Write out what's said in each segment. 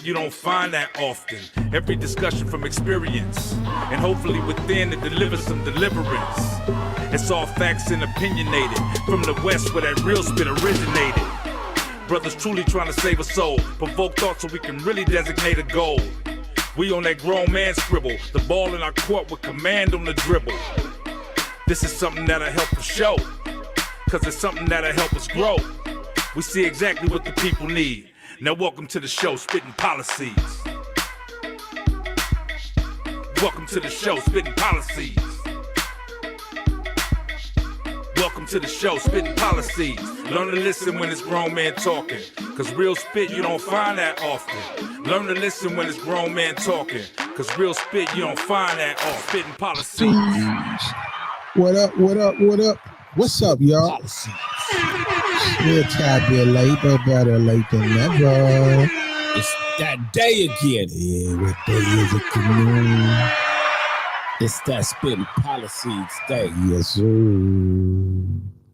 You don't find that often. Every discussion from experience, and hopefully within it delivers some deliverance. It's all facts and opinionated, from the West where that real spit originated. Brothers truly trying to save a soul, provoke thought so we can really designate a goal. We on that grown man scribble, the ball in our court with command on the dribble. This is something that'll help the show, cause it's something that'll help us grow. We see exactly what the people need. Now welcome to the show, Spitt'n Pollassedz. Welcome to the show, Spitt'n Pollassedz. Welcome to the show, Spitt'n Pollassedz. Learn to listen when it's grown man talking, cause real spit you don't find that often. Learn to listen when it's grown man talking, cause real spit you don't find that often. Spitt'n Pollassedz. What up, what up, what up? What's up, y'all? We're a tad bit late, but better late than never. It's that day again. Yeah, what day is it today? It's that Spitt'n Pollassedz day. Yes, sir.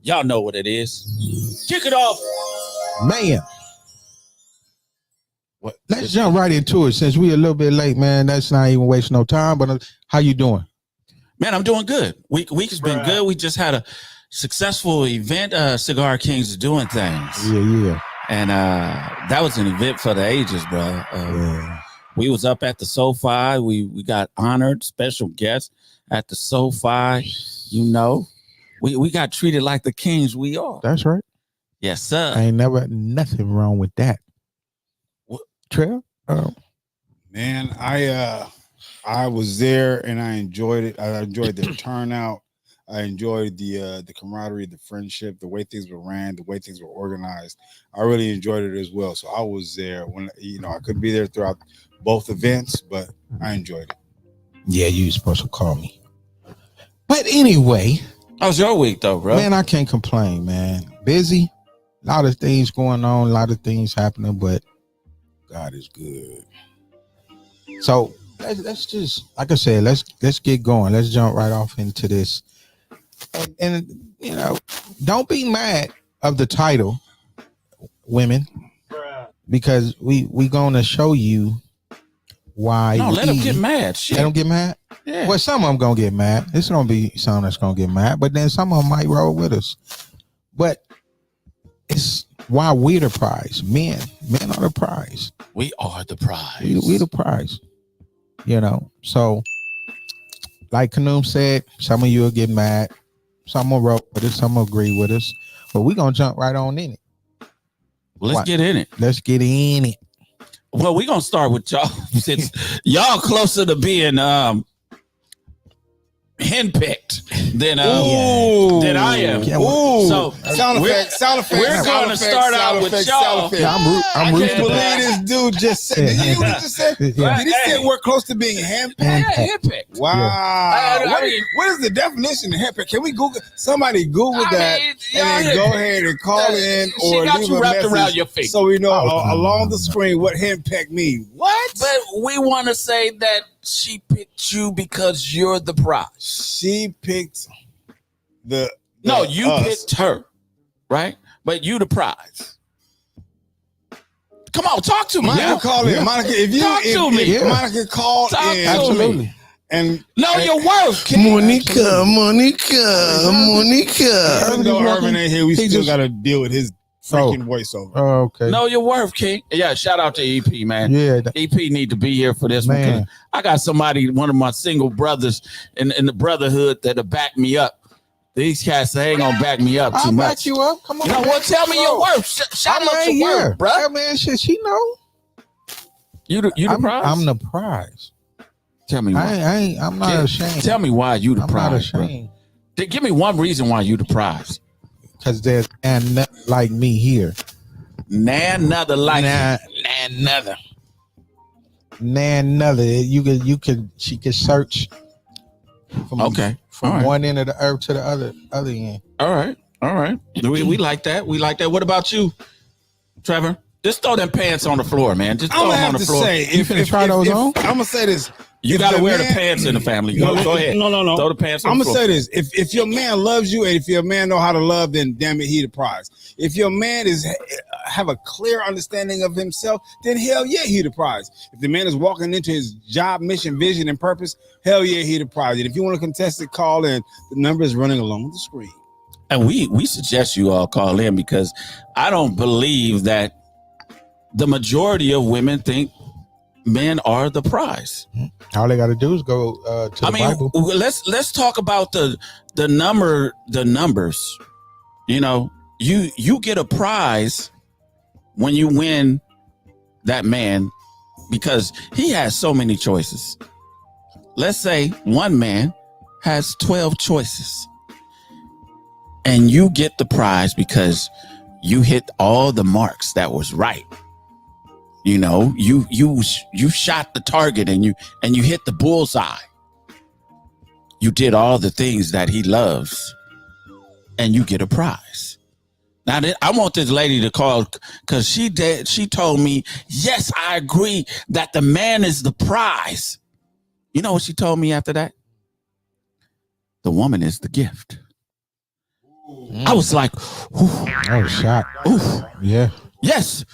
Y'all know what it is. Kick it off. Man. What? Let's jump right into it since we a little bit late, man. That's not even wasting no time, but how you doing? Man, I'm doing good. Week has been good. We just had a successful event. Cigar Kings is doing things. Yeah. And that was an event for the ages, bro. Yeah. We was up at the SoFi. We got honored, special guests at the SoFi. You know, we got treated like the kings we are. That's right. Yes, sir. Ain't never nothing wrong with that. What? Trev? Man, I was there and I enjoyed it. I enjoyed the turnout. I enjoyed the camaraderie, the friendship, the way things were ran, the way things were organized. I really enjoyed it as well. So I was there when, I couldn't be there throughout both events, but I enjoyed it. Yeah, you were supposed to call me. But anyway. How's your week though, bro? Man, I can't complain, man. Busy. A lot of things going on, a lot of things happening, but God is good. So let's just, like I said, let's get going. Let's jump right off into this. And don't be mad of the title, women, because we gonna show you why. No, let them get mad. Shit. Let them get mad. Yeah. Well, some of them gonna get mad. It's gonna be some that's gonna get mad, but then some of them might roll with us. But it's why we're the prize. Men are the prize. We are the prize. We the prize. So like Kanoom said, some of you will get mad. Some will roll with us, some will agree with us, but we're gonna jump right on in it. Let's get in it. Let's get in it. Well, we're gonna start with y'all. Since y'all closer to being henpicked than I am. So Sound effects. we're gonna start out with y'all. I'm rooting. I can't believe this dude just said. Did you just say? Yeah. Did he say we're close to being handpicked? Yeah, henpicked. Wow. I mean, what is the definition of handpicked? Can we Google? Somebody Google that and then go ahead and call in or got leave you a wrapped message around your feet. so we know along the screen what handpicked mean. What? But we want to say that she picked you because you're the prize. She picked the No, you us. picked her, right? But you the prize. Come on, talk to me. Monica, call in. Monica, if Monica called Talk in, to Absolutely. me. and Know your worth, kid. Monica. even though Irvin ain't here, we He still just- got to deal with his freaking voiceover. Oh, okay. Know your worth, King. Yeah, shout out to EP, man. Yeah. EP need to be here for this one. Man. 'Cause I got somebody, one of my single brothers in the brotherhood that'll back me up. These cats, they ain't gonna back me up too I'll much. back you up. Come on. You know what? Tell me your worth. Shout out your worth, bro. Yeah, man, shit, she know. You the prize? I'm the prize. Tell me why. I'm not ashamed. Tell me why you the I'm prize, not ashamed. bro. Give me one reason why you the prize. Because there's and like me here. Another like Another. She could search from Okay. from All right. one end of the earth to the other end. All right. We like that. We like that. What about you, Trevor? Just throw them pants on the floor, man. Just I'm throw gonna them on have the to floor. say, You finna try those on? I'm gonna say this. You got to wear the pants in the family. Go ahead. No. Throw the pants on I'm the gonna floor. say this: if your man loves you, and if your man know how to love, then damn it, he the prize. If your man have a clear understanding of himself, then hell yeah, he the prize. If the man is walking into his job, mission, vision, and purpose, hell yeah, he the prize. And if you want to contest it, call in. The number is running along the screen. And we suggest you all call in because I don't believe that the majority of women think men are the prize. All they got to do is go to the Bible. Let's talk about the numbers. You know, you get a prize when you win that man because he has so many choices. Let's say one man has 12 choices and you get the prize because you hit all the marks that was right. You know, you shot the target and you hit the bullseye. You did all the things that he loves and you get a prize. Now I want this lady to call because she told me, yes, I agree that the man is the prize. You know what she told me after that? The woman is the gift. I was like, ooh. I was shocked. Ooh. Yeah. Yes.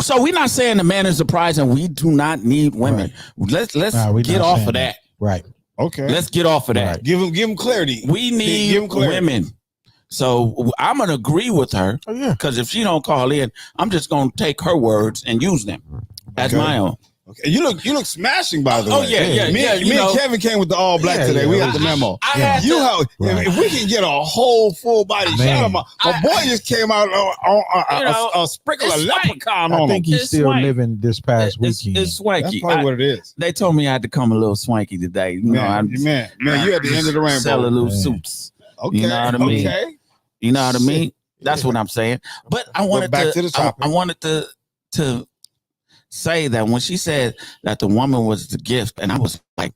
So we're not saying the man is the prize and we do not need women. Right. Let's get off of that. Right. Okay. Let's get off of that. Right. Give him clarity. We need women. So I'm going to agree with her because if she don't call in, I'm just going to take her words and use them as my own. Okay. You look smashing, by the way. Oh yeah. Me and Kevin came with the all black today. We got the memo. If we can get a whole full body shot of my boy just came out on a sprinkle of leprechaun on him. I think he's still living this past weekend. It's swanky. That's probably what it is. They told me I had to come a little swanky today. You know, man, you at the end of the rainbow. Sell a little suits. Okay. You know what I mean? Okay. You know what I mean? That's what I'm saying. But I wanted I wanted to say that when she said that the woman was the gift, and I was like,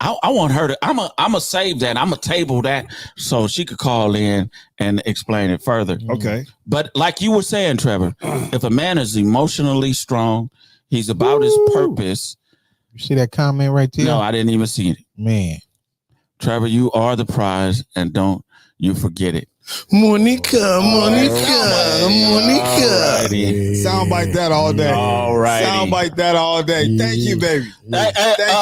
I want her to. I'm a save that. I'm a table that so she could call in and explain it further. Okay. But like you were saying, Trevor, if a man is emotionally strong, he's about his purpose. You see that comment right there? No, I didn't even see it. Man, Trevor, you are the prize, and don't you forget it. Monica. Soundbite that all day. All right. Soundbite that all day. Thank you, baby. Thank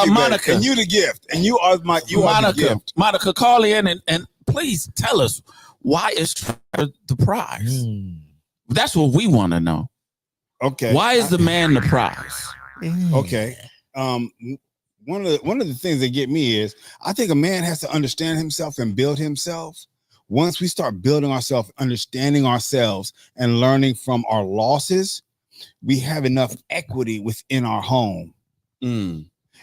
you, Monica. Baby. And you the gift. And you are the gift. Monica, call in and please tell us why is Trevor the prize? That's what we want to know. Okay. Why is the man the prize? Okay. One of the things that get me is I think a man has to understand himself and build himself. Once we start building ourselves, understanding ourselves, and learning from our losses, we have enough equity within our home.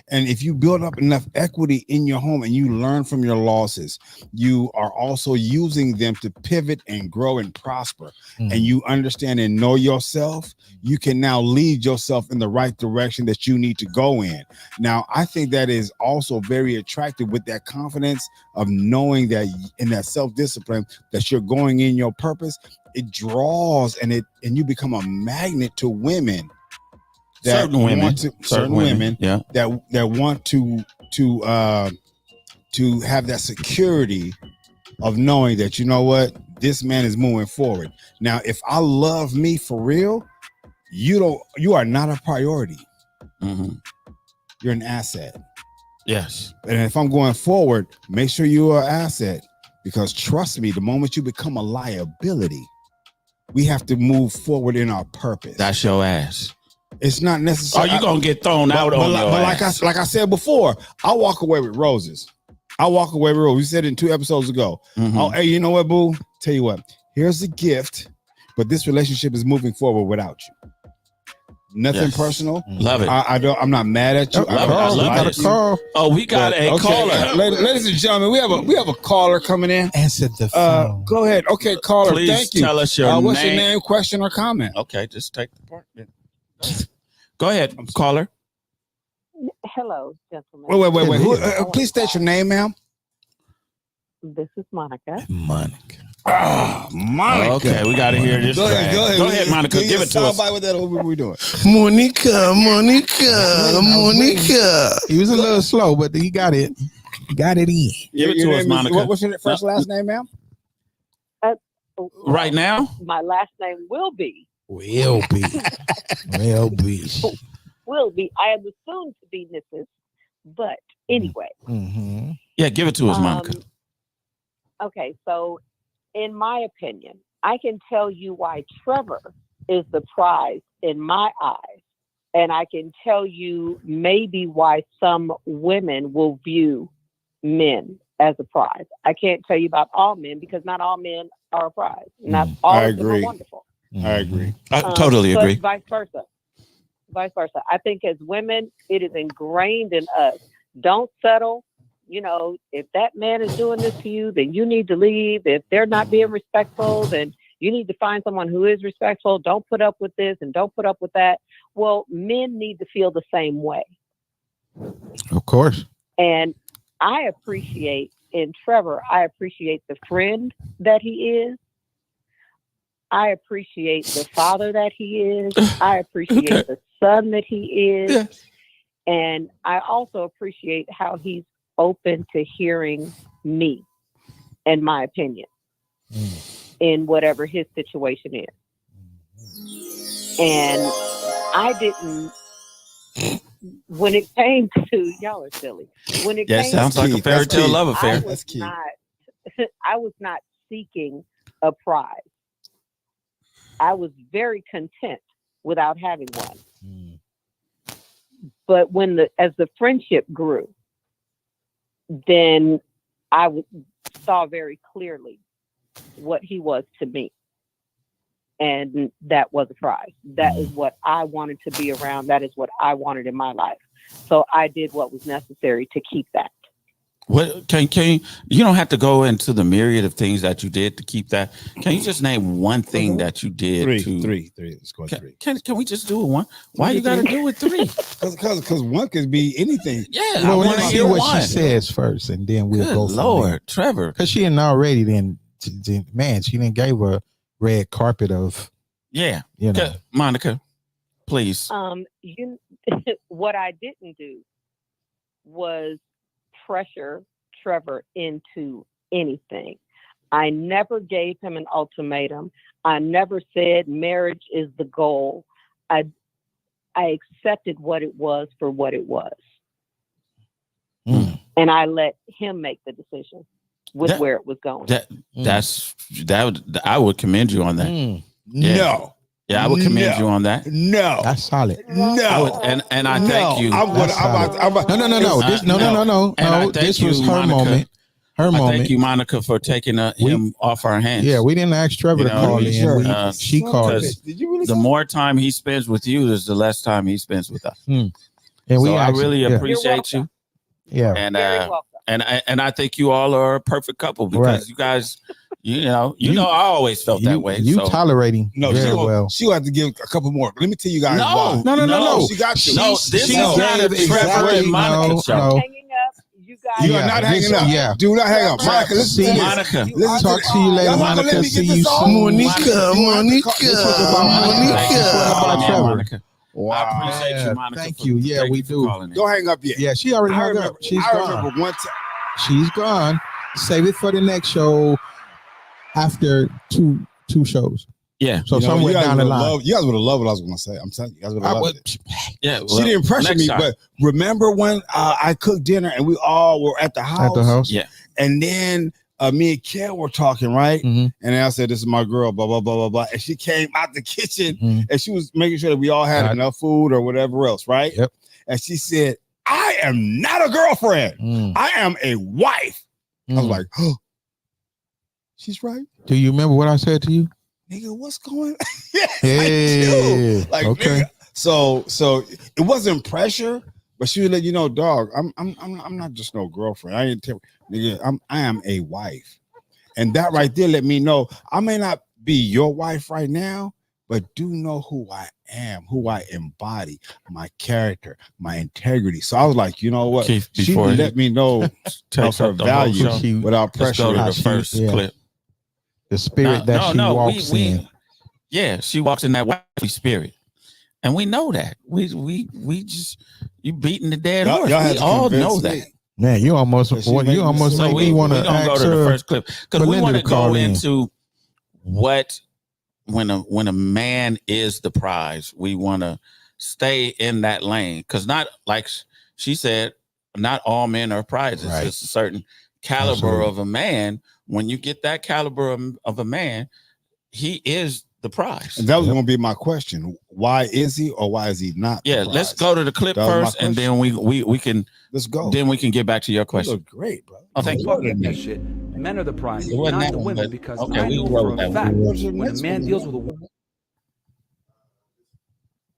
And if you build up enough equity in your home and you learn from your losses, you are also using them to pivot and grow and prosper. And you understand and know yourself, you can now lead yourself in the right direction that you need to go in. Now, I think that is also very attractive with that confidence of knowing that in that self-discipline that you're going in your purpose. It draws and you become a magnet to women. Certain women that want to have that security of knowing that, you know what, this man is moving forward. Now, if I love me for real, you are not a priority. You're an asset. Yes. And if I'm going forward, make sure you are an asset, because trust me, the moment you become a liability, we have to move forward in our purpose. That's your ass. It's not necessary. Are you gonna get thrown out on your ass? Like I said before, I walk away with roses. We said it 2 episodes ago. Oh, hey, you know what, boo? Tell you what, here's the gift, but this relationship is moving forward without you. Nothing personal. Love it. I'm not mad at you. I love it. Oh, we got a caller. Ladies and gentlemen, we have a caller coming in. Answer the phone. Go ahead. Okay, caller. Please thank you. Tell us your name. What's your name, question, or comment? Okay, just take the part. Go ahead, caller. Hello, gentlemen. Wait. Please state your name, ma'am. This is Monica. Monica. Monica. Okay, we got to hear this. Go ahead, Go ahead, Monica. Give it to us. With that. What we doing? Monica. He was a little slow, but he got it. He got it in. Give it to us, Monica. What's your first last name, ma'am? Right now? My last name will be. Will be. Will be. I am the soon to be Mrs. But anyway. Mm-hmm. Yeah, give it to us, Monica. Okay, so in my opinion, I can tell you why Trevor is the prize in my eyes. And I can tell you maybe why some women will view men as a prize. I can't tell you about all men because not all men are a prize. Not all of them are wonderful. I agree. I totally agree. Vice versa. I think as women, it is ingrained in us. Don't settle. You know, if that man is doing this to you, then you need to leave. If they're not being respectful, then you need to find someone who is respectful. Don't put up with this and don't put up with that. Well, men need to feel the same way. Of course. And I appreciate in Trevor, I appreciate the friend that he is. I appreciate the father that he is. I appreciate the son that he is. Yes. And I also appreciate how he's open to hearing me and my opinion in whatever his situation is. And I didn't, when it came to, y'all are silly. When it came sounds like a fairy tale love affair. I was not seeking a prize. I was very content without having one. But as the friendship grew, then I saw very clearly what he was to me. And that was a prize. That is what I wanted to be around. That is what I wanted in my life. So I did what was necessary to keep that. What can you don't have to go into the myriad of things that you did to keep that. Can you just name one thing that you did? Three. Let's go three. Can we just do it one? Why you got to do it three? Because one could be anything. Yeah, Well, I want to let's see hear what one. she says first, and then we'll Good go from Lord, Trevor. Because she had already man, she didn't gave a red carpet of Monica, please. What I didn't do was pressure Trevor into anything. I never gave him an ultimatum. I never said marriage is the goal. I accepted what it was for what it was. And I let him make the decision with where it was going. I would commend you on that. Yeah. No. Yeah, I would commend you on that. No. That's solid. No. And I thank you. No. This was her moment. Her moment. Thank you, Monica, for taking him off our hands. Yeah, we didn't ask Trevor to call in. She called it. The more time he spends with you is the less time he spends with us. And I really appreciate you. Yeah. And I think you all are a perfect couple because you guys, I always felt that way. You tolerating very well. She'll have to give a couple more. Let me tell you guys why. No. She got you. This is not a Trevor and Monica show. Hanging up. You guys. You are not hanging up. Yeah. Do not hang up. Monica, listen to this. Monica. Let's talk to you later, Monica. See you soon. Monica. Monica. Wow. I appreciate you, Monica. Thank you. Yeah, we do. Don't hang up yet. Yeah, she already hung up. She's gone. I remember one time. She's gone. Save it for the next show after two shows. Yeah. So somewhere down the line. You guys would have loved what I was going to say. I'm telling you, you guys would have loved it. Yeah. Well, she didn't pressure me, but remember when I cooked dinner and we all were at the house? At the house? Yeah. And then me and Kel were talking, right? Mm-hmm. And then I said, this is my girl, blah, blah, blah, blah, blah. And she came out the kitchen and she was making sure that we all had enough food or whatever else, right? Yep. And she said, I am not a girlfriend. I am a wife. I was like, oh, she's right. Do you remember what I said to you? Nigga, what's going on? Yes, yeah. Like, okay. Nigga. So it wasn't pressure, but she would let you know, dog, I'm not just no girlfriend. I ain't nigga, I am a wife. And that right there let me know I may not be your wife right now, but do know who I am, who I embody, my character, my integrity. So I was like, you know what? Keith, she let me know of her value without pressure. Let's go to the first clip. The spirit that she walks in. Yeah, she walks in that wifey spirit. And we know that. We just you beating the dead horse. We all know that. Man, you almost make me want to go to the first clip because we want to go into what when a man is the prize. We want to stay in that lane because not like she said, not all men are prizes. Right. It's a certain caliber of a man. When you get that caliber of a man, he is the prize. And that was going to be my question. Why is he or why is he not? Yeah, let's go to the clip first, and then we can let's go. Then we can get back to your question. You look great, bro. Oh, thank you. That shit. Men are the prize, not the women, because I know for a fact when a man deals with a woman.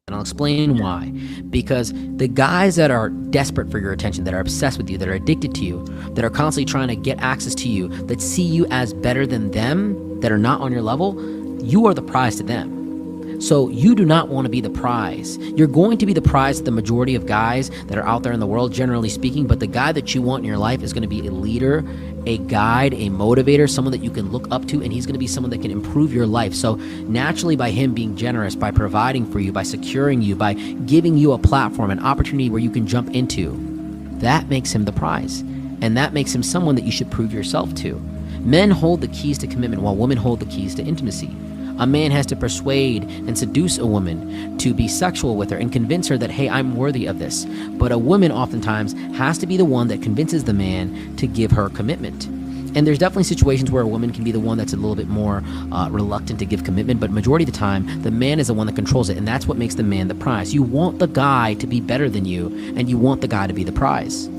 And I'll explain why. Because the guys that are desperate for your attention, that are obsessed with you, that are addicted to you, that are constantly trying to get access to you, that see you as better than them, that are not on your level, you are the prize to them. So you do not want to be the prize. You're going to be the prize to the majority of guys that are out there in the world, generally speaking, but the guy that you want in your life is going to be a leader, a guide, a motivator, someone that you can look up to, and he's going to be someone that can improve your life. So naturally, by him being generous, by providing for you, by securing you, by giving you a platform, an opportunity where you can jump into, that makes him the prize. And that makes him someone that you should prove yourself to. Men hold the keys to commitment while women hold the keys to intimacy. A man has to persuade and seduce a woman to be sexual with her and convince her that, hey, I'm worthy of this. But a woman oftentimes has to be the one that convinces the man to give her commitment. And there's definitely situations where a woman can be the one that's a little bit more reluctant to give commitment, but majority of the time, the man is the one that controls it, and that's what makes the man the prize. You want the guy to be better than you, and you want the guy to be the prize.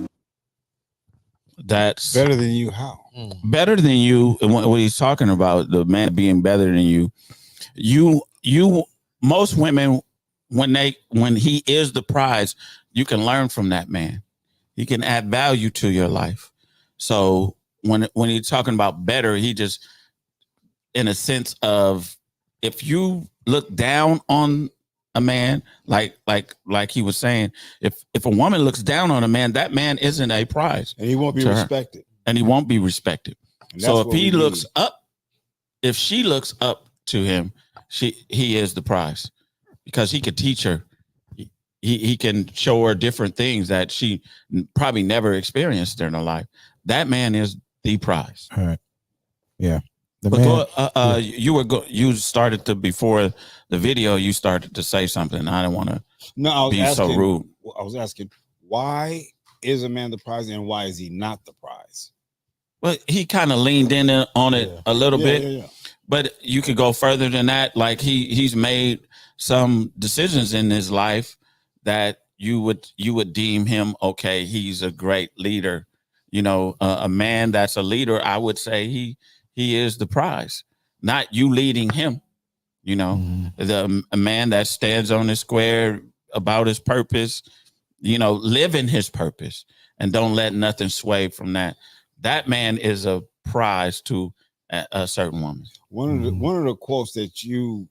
That's better than you. How? Better than you. And what he's talking about, the man being better than you. Most women, when he is the prize, you can learn from that man. He can add value to your life. So when he's talking about better, he just, in a sense of, if you look down on a man, like he was saying, if a woman looks down on a man, that man isn't a prize, and he won't be respected. And he won't be respected. So if he looks up, if she looks up to him, he is the prize, because he could teach her. He can show her different things that she probably never experienced in her life. That man is the prize. All right. Yeah. You started to, before the video, you started to say something. I don't want to be so rude. I was asking, why is a man the prize and why is he not the prize? Well, he kind of leaned in on it a little bit, but you could go further than that. Like he's made some decisions in his life that you would deem him, okay, he's a great leader. You know, a man that's a leader, I would say he is the prize, not you leading him. You know, a man that stands on his square about his purpose, you know, living his purpose and don't let nothing sway from that. That man is a prize to a certain woman. One of the quotes that you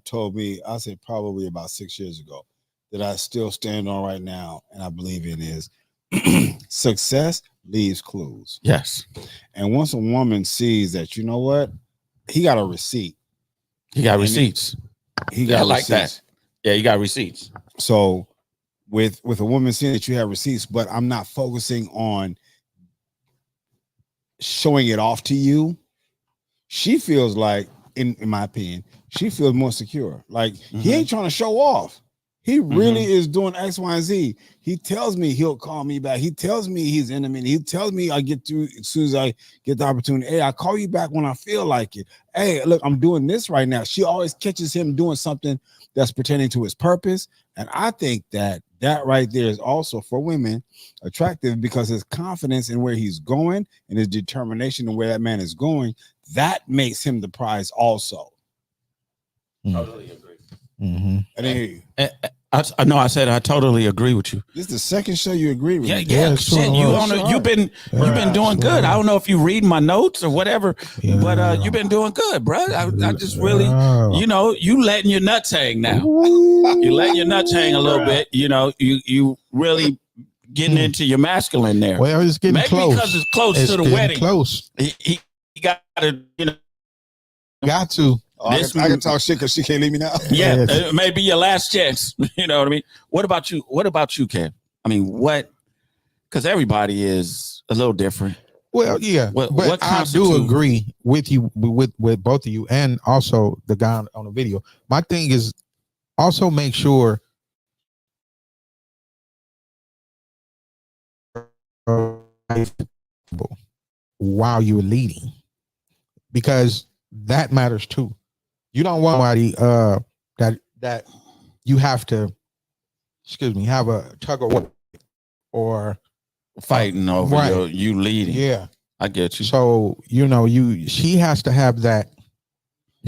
told me, I said probably about 6 years ago, that I still stand on right now, and I believe it is, success leaves clues. Yes. And once a woman sees that, you know what, he got a receipt. He got receipts. He got like that. Yeah, you got receipts. So with a woman seeing that you have receipts, but I'm not focusing on showing it off to you, she feels like, in my opinion, she feels more secure. Like he ain't trying to show off. He really is doing X, Y, and Z. He tells me he'll call me back. He tells me he's in a minute. He tells me I get through as soon as I get the opportunity. Hey, I call you back when I feel like it. Hey, look, I'm doing this right now. She always catches him doing something that's pertaining to his purpose. And I think that right there is also, for women, attractive, because his confidence in where he's going and his determination in where that man is going, that makes him the prize also. Totally agree. I didn't hear you. I know. I said I totally agree with you. This is the second show you agree with me. Yeah. Shit, you've been doing good. I don't know if you read my notes or whatever, but you've been doing good, bro. I just really, you know, you letting your nuts hang now. You letting your nuts hang a little bit. You know, you really getting into your masculine there. Well, it's getting maybe close because it's close to the wedding. Close. He got to, you know. Got to. I can talk shit because she can't leave me now. Yeah, it may be your last chance. You know what I mean? What about you? What about you, Kev? I mean, what? Because everybody is a little different. Well, yeah, but I do agree with you, with both of you, and also the guy on the video. My thing is also make sure while you're leading, because that matters too. You don't want somebody that you have to, have a tug of war or fighting over you leading. Yeah, I get you. So she has to have that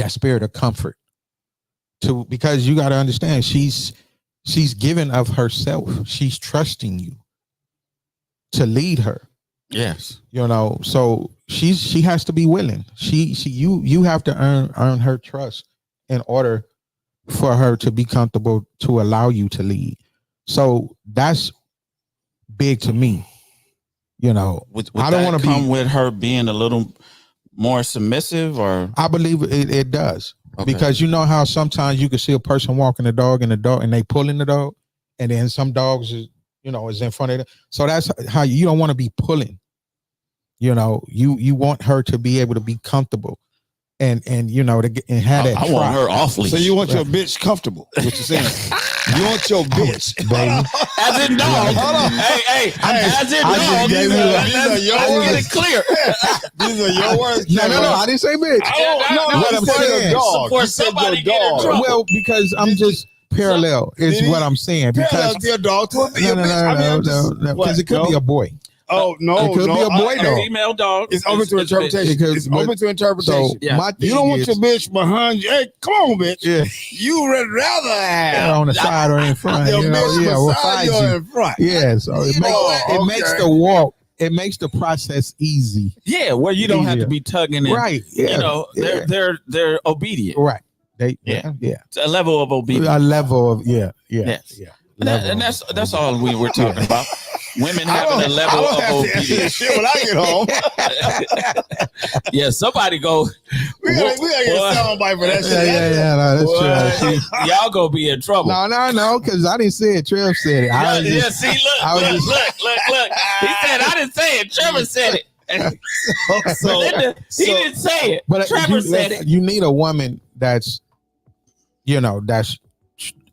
spirit of comfort because you got to understand she's giving of herself. She's trusting you to lead her. Yes. So she has to be willing. You have to earn her trust in order for her to be comfortable to allow you to lead. So that's big to me. I don't want to come with her being a little more submissive, or I believe it does. Okay. Because you know how sometimes you can see a person walking the dog and they pulling the dog, and then some dogs is in front of them. So that's how you don't want to be pulling. You want her to be able to be comfortable and have that. I want her off leash. So you want your bitch comfortable? What you saying? You want your bitch, baby? As in dog. Hey, as in dog. Get it clear. These are your words. No, I didn't say bitch. What I'm saying, dog. For somebody get in trouble. Well, because I'm just parallel is what I'm saying. Because your dog to a no, because it could be a boy. Oh no! It could be a boy dog. Female dog. It's open to interpretation. It's open to interpretation. So my thing you don't want your bitch behind you. Hey, come on, bitch. Yeah. You would rather have on the side or in front. Your bitch beside you in front. Yeah. So it makes the walk. It makes the process easy. Yeah, where you don't have to be tugging. Right. Yeah. They're obedient. Right. Yeah. It's a level of obedience. A level of yeah. And that's all we were talking about. Women having a level of obedience. Shit when I get home. Yeah, somebody go. We gotta get somebody for that shit. Yeah, no, that's true. Y'all gonna be in trouble. No, because I didn't say it. Trev said it. See, look. He said I didn't say it. Trevor said it. He didn't say it. But Trevor said it. You need a woman that's,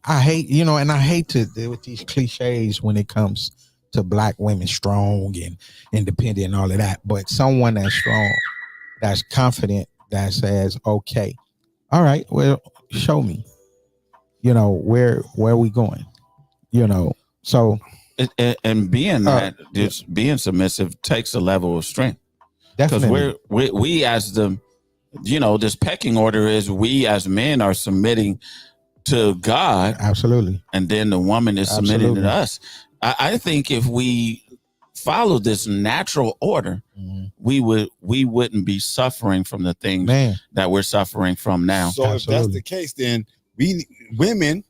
I hate, and I hate to deal with these cliches when it comes to black women, strong and independent and all of that. But someone that's strong, that's confident, that says, okay, all right, well, show me, where are we going? So. And being just being submissive takes a level of strength. Definitely. Because we as the, this pecking order is we as men are submitting to God. Absolutely. And then the woman is submitting to us. I think if we follow this natural order, we wouldn't be suffering from the things that we're suffering from now. So if that's the case, then women,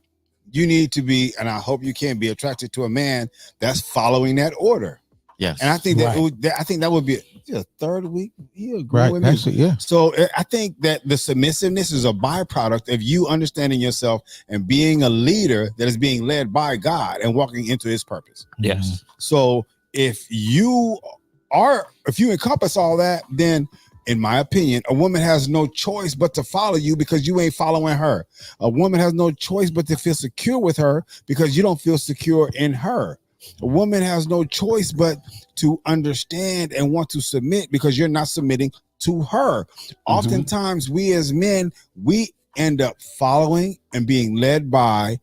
you need to be, and I hope you can be attracted to a man that's following that order. Yes. And I think that would be a third week. You agree right. with me? Actually, yeah. So I think that the submissiveness is a byproduct of you understanding yourself and being a leader that is being led by God and walking into his purpose. Yes. So if you encompass all that, then in my opinion, a woman has no choice but to follow you because you ain't following her. A woman has no choice but to feel secure with her because you don't feel secure in her. A woman has no choice but to understand and want to submit because you're not submitting to her. Oftentimes, we as men, we end up following and being led by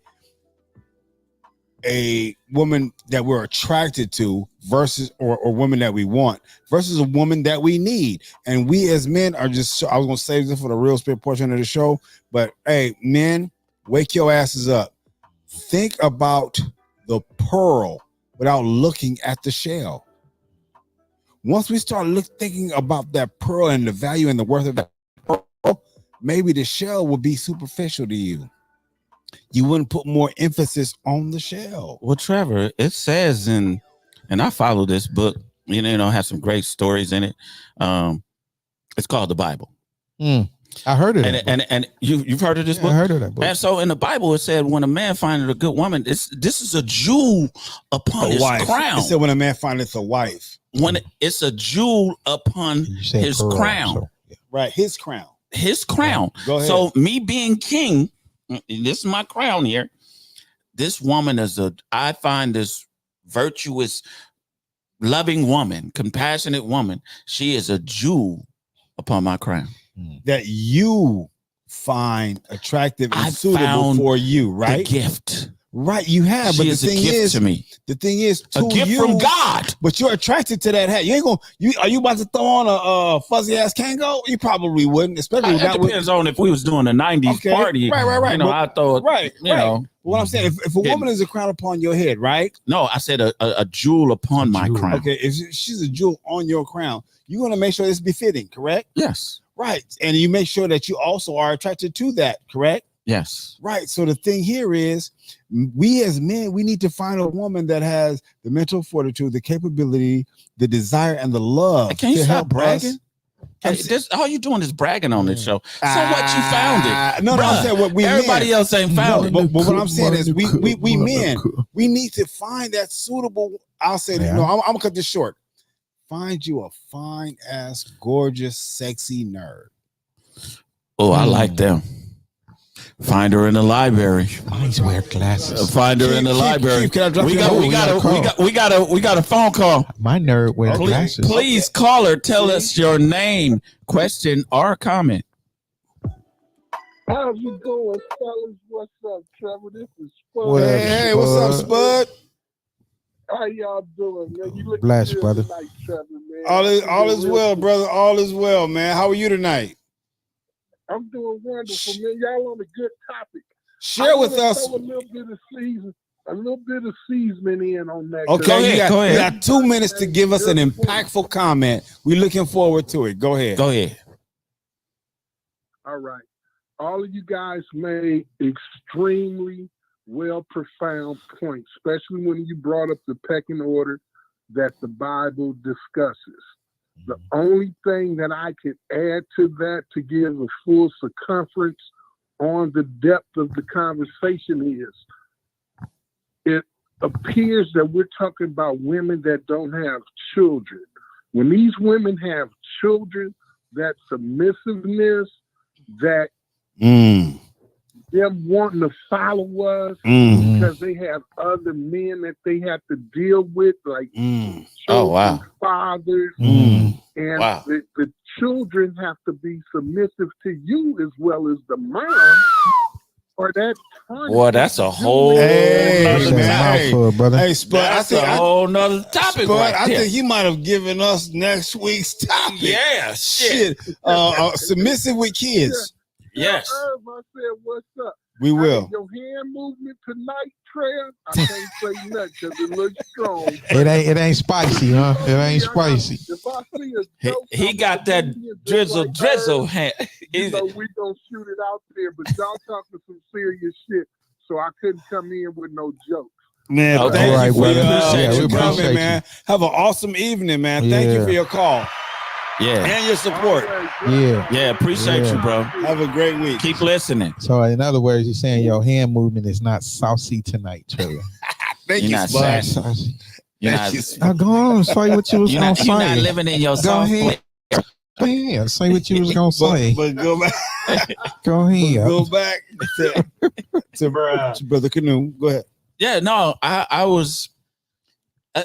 a woman that we're attracted to versus or woman that we want versus a woman that we need. And we as men are just, I was going to save this for the real spirit portion of the show, but hey, men, wake your asses up. Think about the pearl without looking at the shell. Once we start thinking about that pearl and the value and the worth of that pearl, maybe the shell will be superficial to you. You wouldn't put more emphasis on the shell. Well, Trevor, it says and I follow this book, has some great stories in it. It's called the Bible. I heard of that. And you've heard of this book? I heard of that book. And so in the Bible, it said when a man findeth a good woman, this is a jewel upon his crown. It said when a man findeth a wife. When it's a jewel upon his crown. So, yeah. Right, his crown. His crown. Go ahead. So me being king, this is my crown here. This woman I find this virtuous, loving woman, compassionate woman. She is a jewel upon my crown. That you find attractive and suitable for you, right? The gift. Right, you have, but the thing is, to me. The thing is, a gift from God. But you're attracted to that hat. You ain't gonna. Are you about to throw on a fuzzy ass Kango? You probably wouldn't, especially. It depends on if we was doing a '90s party. Right. You know, I thought. Right. You know. What I'm saying, if a woman is a crown upon your head, right? No, I said a jewel upon my crown. Okay, if she's a jewel on your crown, you're gonna make sure it's befitting, correct? Yes. Right, and you make sure that you also are attracted to that, correct? Yes. Right. So the thing here is, we as men, we need to find a woman that has the mental fortitude, the capability, the desire, and the love. Can you to stop help bragging? All you doing is bragging on this show. So what you found it? No, I'm saying what we everybody men, else ain't found it. But what I'm saying is, we men, we need to find that suitable. I'll say, I'm gonna cut this short. Find you a fine ass, gorgeous, sexy nerd. Oh, I like them. Find her in the library. Mine's wear glasses. Find her in the library. We got a phone call. My nerd wear glasses. Please call her. Tell us your name, question, or comment. How's it going, fellas? What's up, Trevor? This is Spud. Hey, what's up, Spud? How y'all doing, man? You look blessed, good brother. tonight, Trevor, man. All is well, brother. All is well, man. How are you tonight? I'm doing wonderful, man. Y'all on a good topic. Share with us a little bit of seasoning in on that. Okay, go ahead. You got 2 minutes to give us an impactful comment. We're looking forward to it. Go ahead. Go ahead. All right. All of you guys made extremely well profound points, especially when you brought up the pecking order that the Bible discusses. The only thing that I could add to that to give a full circumference on the depth of the conversation is it appears that we're talking about women that don't have children. When these women have children, that submissiveness, that them wanting to follow us because they have other men that they have to deal with, like fathers, and the children have to be submissive to you as well as the mom. Or that boy, that's a whole brother. Hey, Spud, that's a whole nother topic. Spud, I think he might have given us next week's topic. Yeah, shit. Submissive with kids. Yes. I said, what's up? We will. Your hand movement tonight, Trev, I can't say nothing because it looks strong. It ain't spicy, huh? It ain't spicy. If I see a joke, he got that drizzle hand. You know, we gonna shoot it out there, but y'all talking some serious shit, so I couldn't come in with no jokes. Man, thank you for appreciate you coming, man. Have an awesome evening, man. Thank you for your call. Yeah. And your support. Yeah. Appreciate you, bro. Have a great week. Keep listening. So in other words, you're saying your hand movement is not saucy tonight, Trevor. Thank you, Spud. Saucy. Go on, say what you was gonna say. You're not living in your soft place. Go ahead, say what you was gonna say. But go back. Go ahead. Go back to Brother Canoe. Go ahead. Yeah, no, I was.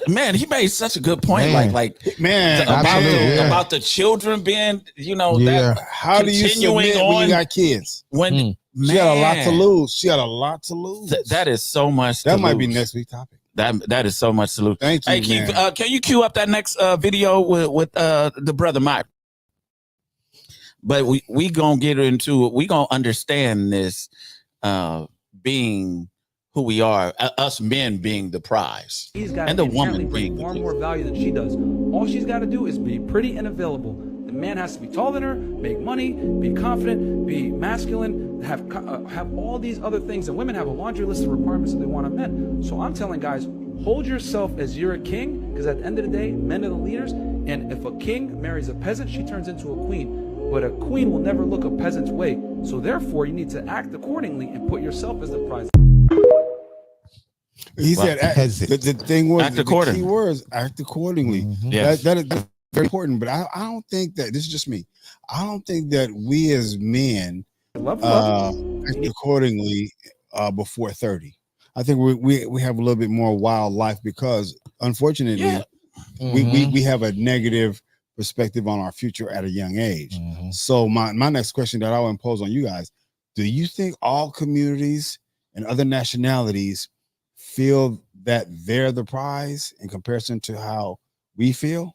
Man, he made such a good point. Man. About the children being, that how do you submit when you got kids? When she had a lot to lose. She had a lot to lose. That is so much. That might be next week's topic. That is so much to lose. Thank you. Hey, can you cue up that next video with the brother Mike? But we gonna get into it. We gonna understand this being who we are, us men being the prize, and the woman being far more value than she does. All she's got to do is be pretty and available. The man has to be taller than her, make money, be confident, be masculine, have all these other things. And women have a laundry list of requirements that they want of men. So I'm telling guys, hold yourself as you're a king, because at the end of the day, men are the leaders. And if a king marries a peasant, she turns into a queen. but a queen will never look a peasant's way. So therefore, you need to act accordingly and put yourself as the prize. He said, the thing was, act the accordingly. key words, act accordingly. Yes. That is very important. But I don't think that, this is just me, I don't think that we as men act accordingly before 30. I think we have a little bit more wild life because, unfortunately, we have a negative perspective on our future at a young age. So my next question that I will impose on you guys: do you think all communities and other nationalities feel that they're the prize in comparison to how we feel?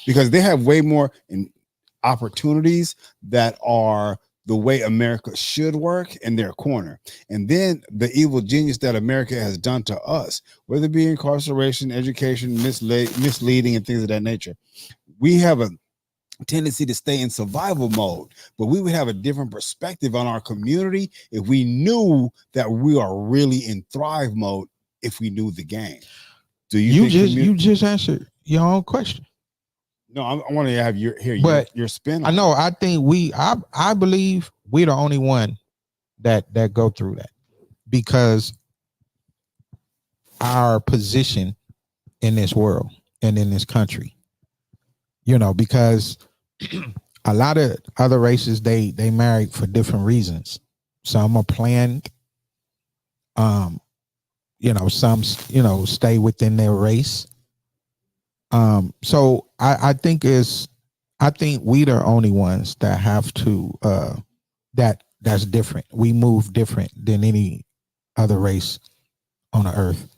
Because they have way more opportunities that are the way America should work in their corner. And then the evil genius that America has done to us, whether it be incarceration, education, misleading, and things of that nature, we have a tendency to stay in survival mode, but we would have a different perspective on our community if we knew that we are really in thrive mode, if we knew the game. Do you you just answered your own question? No, I want to have your spin. I know. I think I believe we're the only one that go through that, because our position in this world and in this country, because a lot of other races, they married for different reasons. Some are planned. Some stay within their race. So I think we the only ones that have to that's different. We move different than any other race on the earth.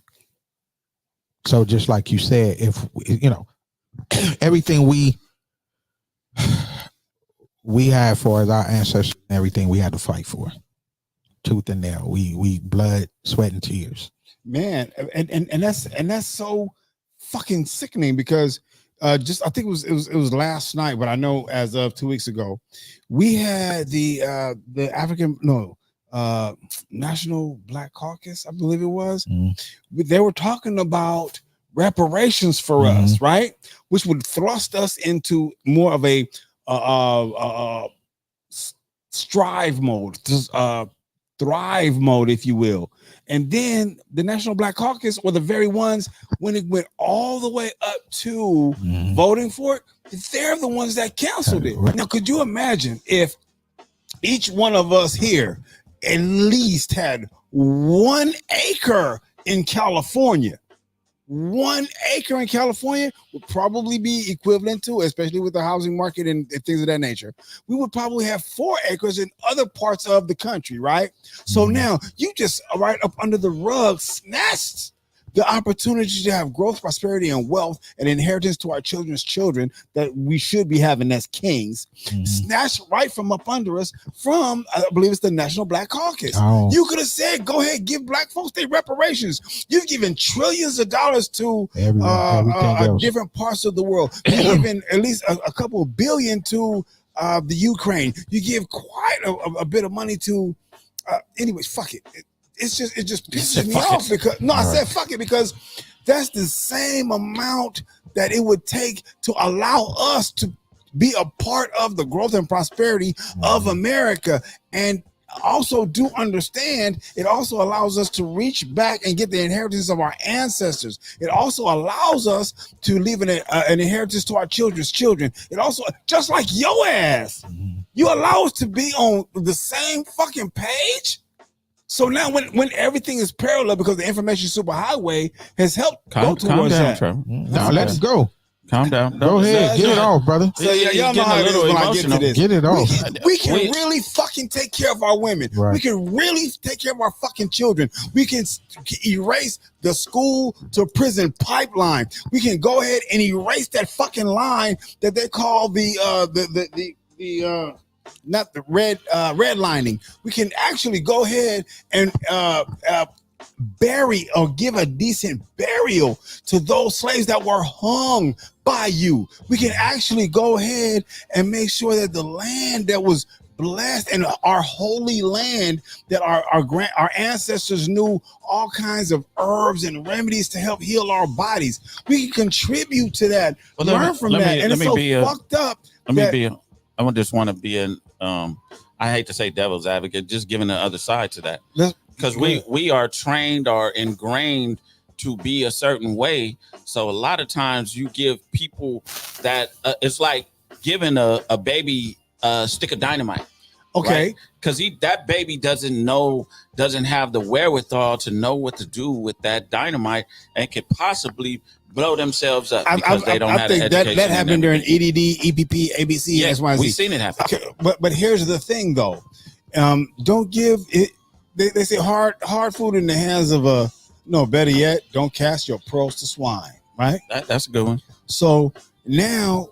So just like you said, if everything we had for as our ancestors, everything we had to fight for, tooth and nail. We blood, sweat, and tears. Man, and that's so fucking sickening, because I think it was last night, but I know as of 2 weeks ago, we had the National Black Caucus, I believe it was. They were talking about reparations for us, right? Which would thrust us into more of a strive mode, thrive mode, if you will. And then the National Black Caucus were the very ones, when it went all the way up to voting for it, they're the ones that canceled it. Now, could you imagine if each one of us here at least had 1 acre in California? 1 acre in California would probably be equivalent to, especially with the housing market and things of that nature, we would probably have 4 acres in other parts of the country, right? So now you just right up under the rug snatched the opportunity to have growth, prosperity, and wealth and inheritance to our children's children that we should be having as kings, snatched right from up under us from, I believe it's the National Black Caucus. You could have said, go ahead, give black folks their reparations. You've given trillions of dollars to different parts of the world. You've given at least a couple of billion to the Ukraine. You give quite a bit of money to, anyways, fuck it. It just pisses me off because I said fuck it, because that's the same amount that it would take to allow us to be a part of the growth and prosperity of America. And also do understand, it also allows us to reach back and get the inheritance of our ancestors. It also allows us to leave an inheritance to our children's children. It also, just like your ass, you allow us to be on the same fucking page. So now when everything is parallel, because the information superhighway has helped go towards that. Now let's go. Calm down. Go ahead. Get it off, brother. So y'all know how it is when I get to this. Get it off. We can really fucking take care of our women. Right. We can really take care of our fucking children. We can erase the school to prison pipeline. We can go ahead and erase that fucking line that they call the not the redlining. We can actually go ahead and bury or give a decent burial to those slaves that were hung by you. We can actually go ahead and make sure that the land that was blessed and our holy land, that our ancestors knew all kinds of herbs and remedies to help heal our bodies. We can contribute to that, learn from that. And it's so fucked up. Let me be just want to be in. I hate to say devil's advocate, just giving the other side to that, because we are trained or ingrained to be a certain way. So a lot of times you give people that it's like giving a baby a stick of dynamite. Okay, because that baby doesn't have the wherewithal to know what to do with that dynamite and could possibly blow themselves up because they don't have the education. That happened during EDD, EPP, ABC, XYZ. We've seen it happen. Okay, but here's the thing though, don't give it. They say hard food in the hands of a better yet, don't cast your pearls to swine. Right? That's a good one. So now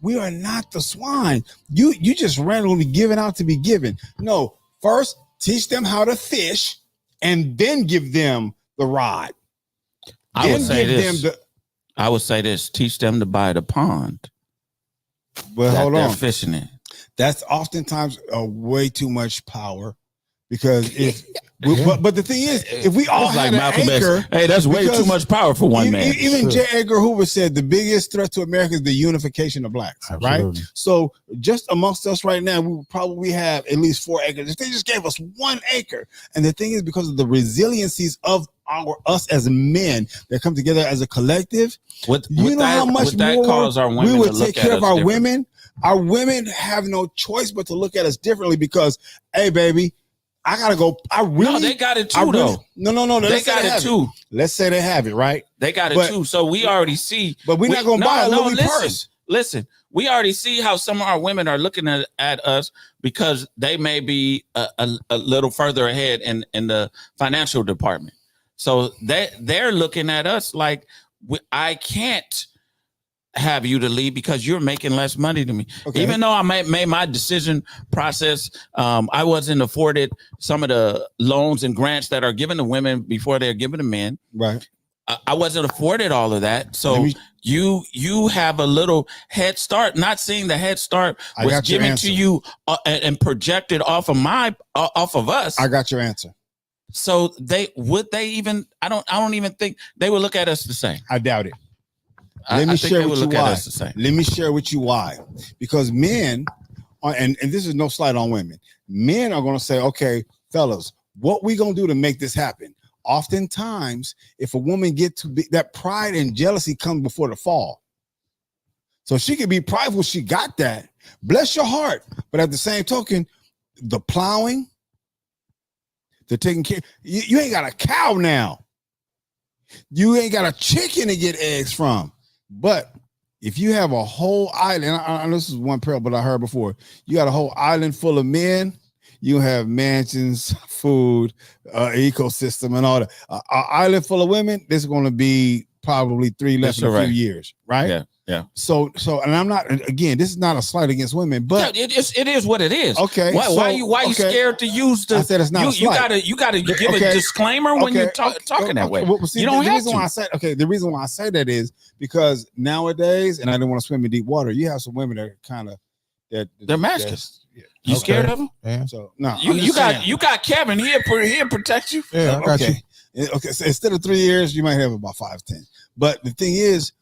we are not the swine. You just randomly giving out to be given. No, first teach them how to fish, and then give them the rod. I would say this: teach them to buy the pond. But hold on, they're fishing it. That's oftentimes way too much power, because if but the thing is, if we all had an acre, hey, that's way too much power for one man. Even J. Edgar Hoover said the biggest threat to America is the unification of blacks. Absolutely. Right? So just amongst us right now, we would probably have at least 4 acres. If they just gave us 1 acre, and the thing is, because of the resiliencies of us as men that come together as a collective, how much more we would take care of our women. Our women have no choice but to look at us differently because, hey, baby, I gotta go. They got it too, though. No. They got it too. Let's say they have it, right? They got it too. So we already see. But we're not gonna buy a Louis purse. Listen, we already see how some of our women are looking at us because they may be a little further ahead in the financial department. So they're looking at us like I can't have you to leave because you're making less money than me. Okay. Even though I made my decision process, I wasn't afforded some of the loans and grants that are given to women before they're given to men. Right. I wasn't afforded all of that. So you have a little head start. Not seeing the head start was given to you and projected off of us. I got your answer. So I don't even think they would look at us the same. I doubt it. Let me share with you why. Because men, and this is no slight on women, men are going to say, okay, fellas, what we going to do to make this happen? Oftentimes, if a woman gets to be, that pride and jealousy comes before the fall. So she could be prideful. She got that. Bless your heart. But at the same token, the plowing, the taking care, you ain't got a cow now. You ain't got a chicken to get eggs from. But if you have a whole island, I know this is one parable, but I heard before, you got a whole island full of men, you have mansions, food, ecosystem, and all that. An island full of women, this is going to be probably 3 less than a few years, right? Yeah. So, and I'm not, again, this is not a slight against women, but it is what it is. Okay. Why are you scared to use the? I said it's not a slight. You gotta give a disclaimer when you're talking that way. Well, see, you don't have to. The reason why I say that is because nowadays, and I don't want to swim in deep water, you have some women that are kind of they're masculine. You scared of them? Yeah. So no, you got Kevin here protect you. Yeah. Okay. So instead of 3 years, you might have about 5, 10. But the thing is,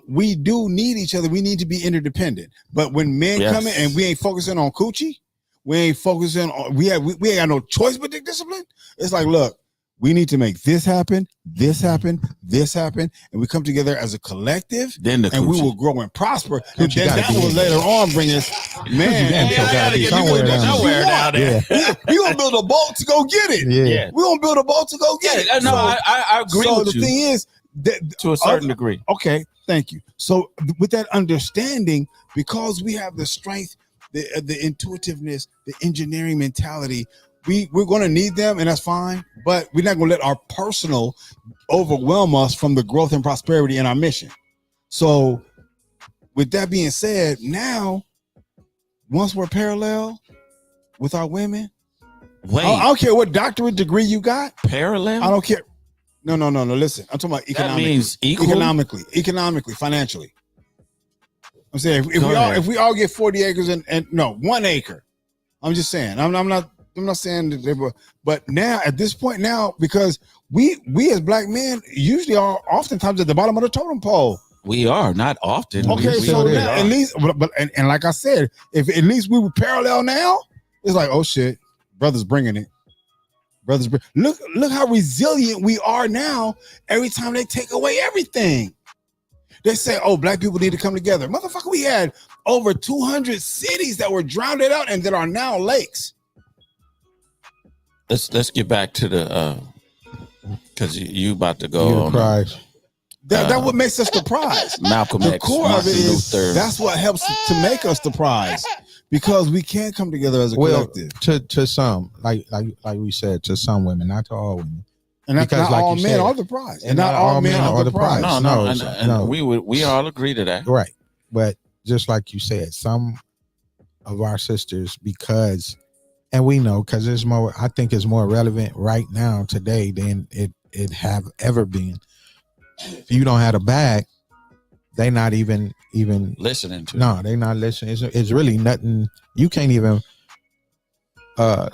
we do need each other. We need to be interdependent. But when men come in and we ain't focusing on coochie, we ain't focusing on we ain't got no choice but discipline. It's like, look, we need to make this happen, and we come together as a collective. Then and we will grow and prosper. And then that will later on bring us, man. Somewhere down there. We gonna build a boat to go get it. Yeah. We gonna build a boat to go get it. No, I agree with you. So the thing is, to a certain degree. Okay, thank you. So with that understanding, because we have the strength, the intuitiveness, the engineering mentality, we're going to need them, and that's fine. But we're not going to let our personal overwhelm us from the growth and prosperity in our mission. So with that being said, now once we're parallel with our women, I don't care what doctorate degree you got. Parallel? I don't care. No. Listen, I'm talking about economically. That means equal? Economically, financially. I'm saying if we all get 40 acres and no 1 acre. I'm just saying. I'm not saying that they were, but now at this point now, because we as black men usually are oftentimes at the bottom of the totem pole. We are not often. Okay, we so really now are. at least, and like I said, if at least we were parallel now, it's like, oh shit, brothers bringing it. Look how resilient we are now. Every time they take away everything, they say, oh, black people need to come together. Motherfucker, we had over 200 cities that were drowned out and that are now lakes. Let's get back to the because you about to go You're on prize. That what makes us the prize. Malcolm The X, core of Martin it is Luther. that's what helps to make us the prize, because we can't come together as a collective. To some, like we said, to some women, not to all women. And that's Because not like all you men said, are the prize. And not all men are the prize. No, No, and we all agree to that. Right. But just like you said, some of our sisters, because, and we know, because it's more, I think it's more relevant right now today than it have ever been. If you don't have a bag, they not even Listening to. no, they not listening. It's really nothing. You can't even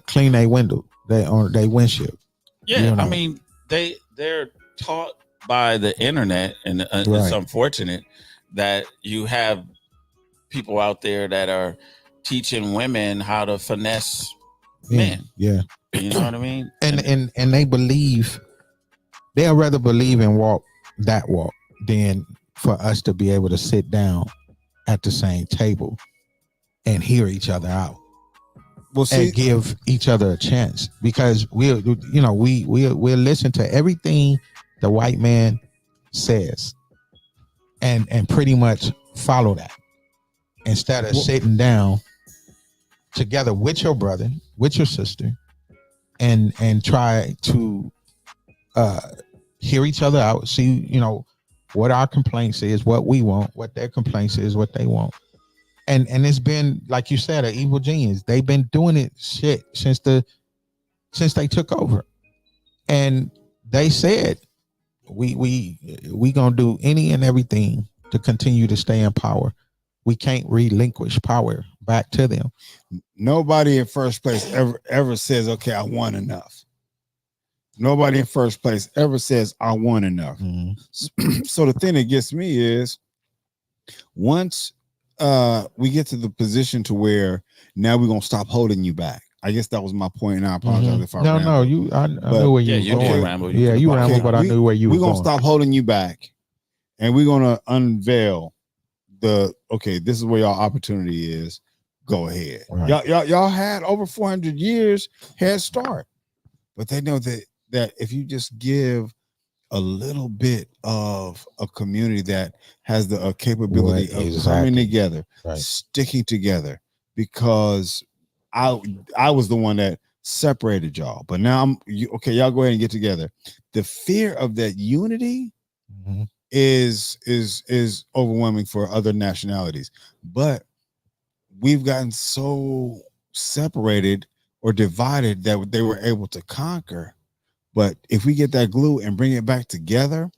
clean a window. They on their windshield. Yeah, You know. I mean they're taught by the internet, and it's Right. unfortunate that you have people out there that are teaching women how to finesse men. Yeah. You know what I mean? And they believe, they'll rather believe and walk that walk than for us to be able to sit down at the same table and hear each other out. Well, see, And give each other a chance, because we'll listen to everything the white man says and pretty much follow that, instead of sitting down together with your brother, with your sister, and try to hear each other out, see what our complaints is, what we want, what their complaints is, what they want. And it's been, like you said, an evil genius. They've been doing it shit since they took over. And they said we gonna do any and everything to continue to stay in power. We can't relinquish power back to them. nobody in first place ever says, okay, I won enough. Nobody in first place ever says, I won enough. Mm-hmm. So the thing that gets me is, once we get to the position to where now we're gonna stop holding you back. I guess that was my point, and I apologize if I no, rambled. I knew where you yeah, was you going. did ramble. Yeah, you rambled, but I knew where you We're was gonna going. stop holding you back, and we're gonna unveil this is where y'all opportunity is. Go ahead. Right. Y'all had over 400 years head start, but they know that if you just give a little bit of a community that has the capability of coming together, right, sticking together, because I was the one that separated y'all, but now y'all go ahead and get together. The fear of that unity mm-hmm. is overwhelming for other nationalities, but we've gotten so separated or divided that they were able to conquer. But if we get that glue and bring it back together,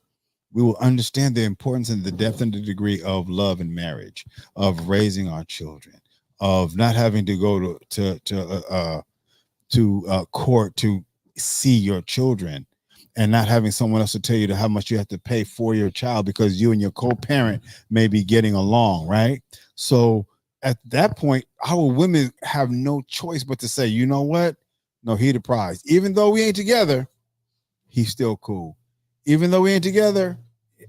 we will understand the importance and the depth and the degree of love and marriage, of raising our children, of not having to go to court to see your children, and not having someone else to tell you how much you have to pay for your child because you and your co-parent may be getting along, right? So at that point, our women have no choice but to say, you know what? No, he the prize. Even though we ain't together, he's still cool. Even though we ain't together,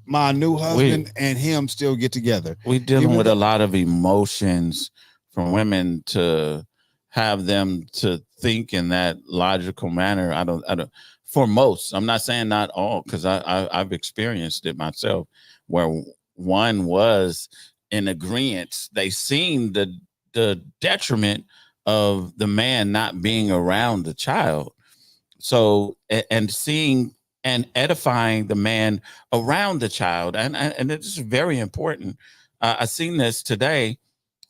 my new husband and him still get together. We're dealing with a lot of emotions from women to have them to think in that logical manner. I don't. For most, I'm not saying not all, because I've experienced it myself, where one was in agreement. They seen the detriment of the man not being around the child. So, and seeing and edifying the man around the child. And it's very important. I've seen this today.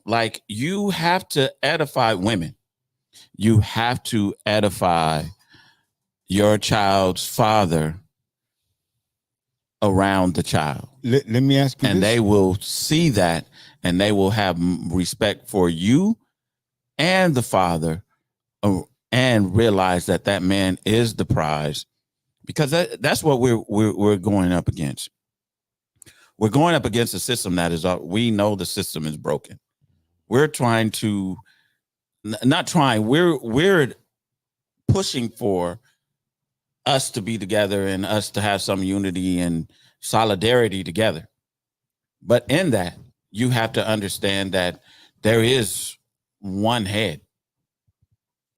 Like, you have to edify women. You have to edify your child's father around the child. Let me ask you and this. They will see that, and they will have respect for you and the father, and realize that man is the prize, because that's what we're going up against. we're going up against a system that is, we know the system is broken. We're trying to, not trying, we're pushing for us to be together and us to have some unity and solidarity together. But in that, you have to understand that there is one head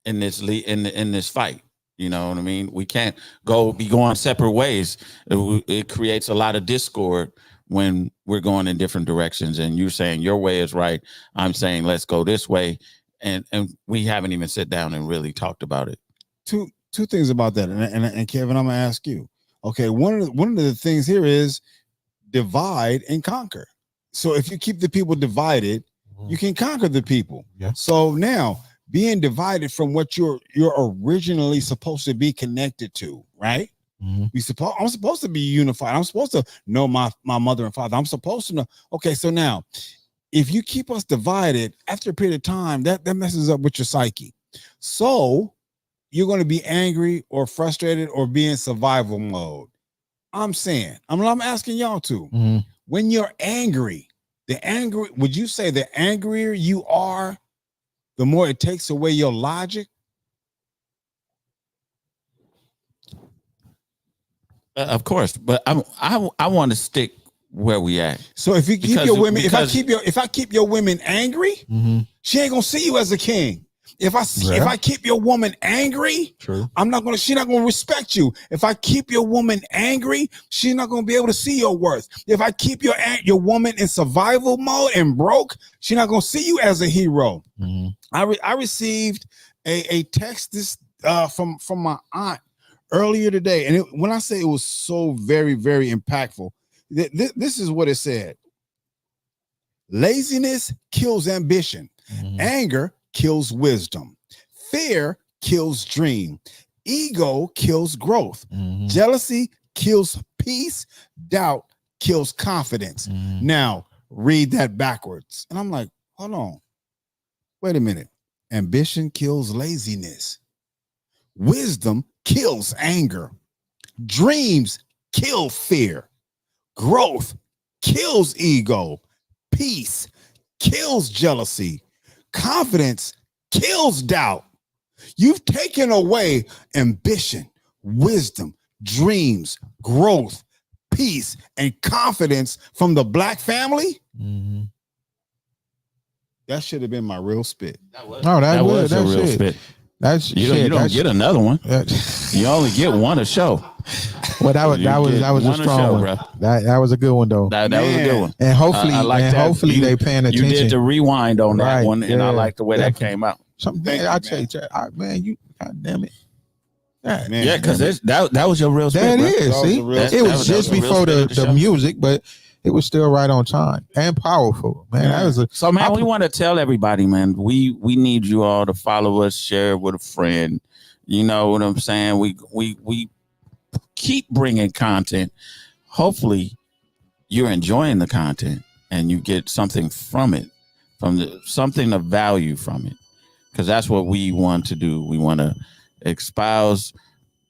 in this in this fight. You know what I mean? We can't be going separate ways. It creates a lot of discord when we're going in different directions. And you're saying your way is right. I'm saying let's go this way. And we haven't even sat down and really talked about it. Two things about that. And Kevin, I'm gonna ask you. Okay, one of the things here is divide and conquer. So if you keep the people divided, you can conquer the people. Yeah. So now being divided from what you're originally supposed to be connected to, right? I'm supposed to be unified. I'm supposed to know my mother and father. I'm supposed to know. Okay, so now if you keep us divided after a period of time, that messes up with your psyche. So you're going to be angry or frustrated or be in survival mode. I'm asking y'all to. When you're angry, would you say the angrier you are, the more it takes away your logic? Of course, but I want to stick where we at. So if you keep your women, if I keep your women angry, she ain't gonna see you as a king. If I keep your woman angry, True. She's not gonna respect you. If I keep your woman angry, she's not gonna be able to see your worth. If I keep your woman in survival mode and broke, she's not gonna see you as a hero. I received a text from my aunt earlier today, and when I say it was so very, very impactful, this is what it said: laziness kills ambition, anger kills wisdom, fear kills dream, ego kills growth, jealousy kills peace, doubt kills confidence. Now read that backwards, and I'm like, hold on, wait a minute. Ambition kills laziness, wisdom kills anger, dreams kill fear, growth kills ego, peace kills jealousy, confidence kills doubt. You've taken away ambition, wisdom, dreams, growth, peace, and confidence from the Black family. That should have been my real spit. That was a real spit. You don't get another one. You only get one a show. Well, that was a strong one. Bro. That was a good one though. That was a good one. And hopefully, they paying attention. You did the rewind on that one, and I like the way that came out. I tell you, man, you God damn it. Yeah, because that was your real spit. That is. See, it was just before the music, but it was still right on time and powerful, man. That was so, man. We want to tell everybody, man. We need you all to follow us, share it with a friend. You know what I'm saying? We keep bringing content. Hopefully, you're enjoying the content and you get something from it, something of value from it, because that's what we want to do. We want to espouse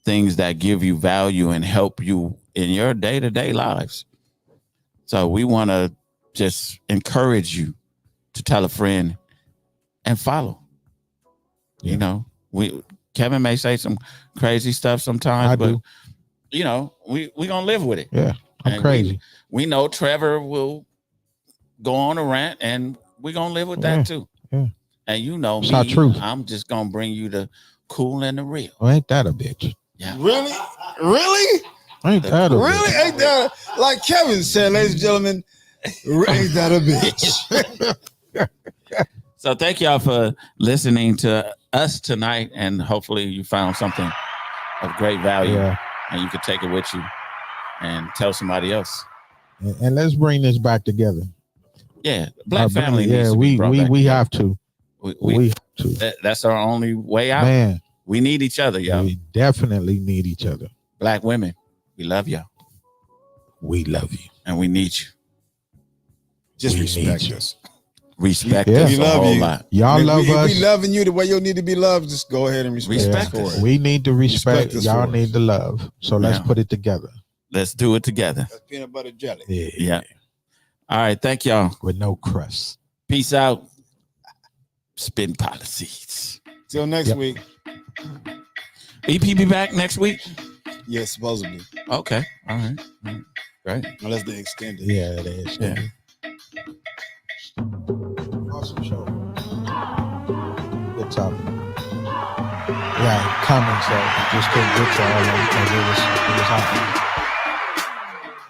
things that give you value and help you in your day-to-day lives. So we want to just encourage you to tell a friend and follow. You know, Kevin may say some crazy stuff sometimes, but you know, we gonna live with it. Yeah, I'm crazy. We know Trevor will go on a rant, and we're gonna live with that too. Yeah. And you know it's me, not true. I'm just gonna bring you the cool and the real. Well, ain't that a bitch? Yeah. Really? Ain't that a really? bitch? Ain't that like Kevin said, ladies and gentlemen? Ain't that a bitch? So thank y'all for listening to us tonight, and hopefully you found something of great value, and you could take it with you and tell somebody else. And let's bring this back together. Yeah, Black family. Needs to we have to. We have to. That's our only way out. Man, we need each other, y'all. We definitely need each other. Black women, we love y'all. We love you, and we need you. Just respect us. Respect us. We love you. Y'all love us. We loving you the way you need to be loved. Just go ahead and respect us. We need to respect y'all need to love. So let's put it together. Let's do it together. That's peanut butter jelly. Yeah. All right. Thank y'all. with no crust. Peace out. Spitt'n Pollassedz. Till next Yep. week. EP be back next week? Yeah, supposedly. Okay. All right. Right. Unless they extend it. Yeah, it is. Yeah. Awesome show. Good topic. Yeah, comments that we just couldn't get to all of them because it was hot.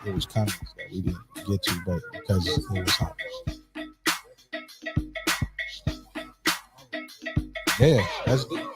It was comments that we didn't get to, but because it was hot. Yeah, that's good.